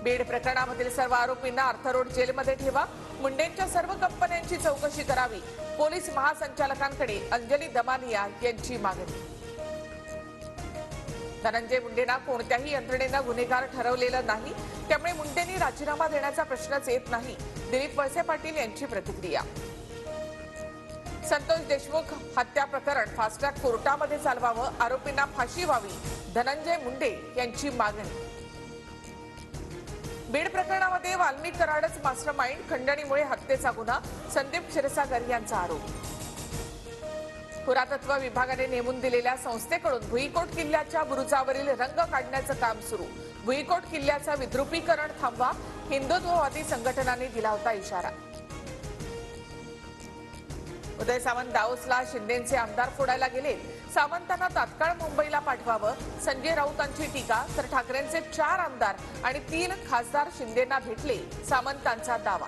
बीड प्रकरणामधील सर्व आरोपींना अर्थरोड जेलमध्ये ठेवा, मुंडेंच्या सर्व कंपन्यांची चौकशी करावी, पोलीस महासंचालकांकडे अंजली दमानिया यांची मागणी। धनंजय मुंडेंना कोणत्याही यंत्रणेनं गुन्हेगार ठरवलेलं नाही, त्यामुळे मुंडेंनी राजीनामा देण्याचा प्रश्नच येत नाही, दिलीप वळसे पाटील यांची प्रतिक्रिया। संतोष देशमुख हत्या प्रकरण फास्ट ट्रॅक कोर्टामध्ये चालवावं, आरोपींना फाशी व्हावी, धनंजय मुंडे यांची मागणी। बीड प्रकरणामध्ये वाल्मिक कराडच मास्टरमाइंड, खंडणीमुळे हत्येचा गुन्हा, संदीप क्षीरसागर यांचा आरोप। पुरातत्व विभागाने नेमून दिलेल्या संस्थेकडून भुईकोट किल्ल्याच्या बुरुजावरील रंग काढण्याचं काम सुरू, भुईकोट किल्ल्याचं विद्रुपीकरण थांबवा, हिंदुत्ववादी संघटनांनी दिला होता इशारा। उदय सामंत दाओसला शिंदेचे आमदार फोडायला गेले, सामंतांना तात्काळ मुंबईला पाठवावं, संजय राऊतांची टीका, तर ठाकरेंचे 4 आमदार आणि 3 खासदार शिंदेंना भेटले, सामंतांचा दावा।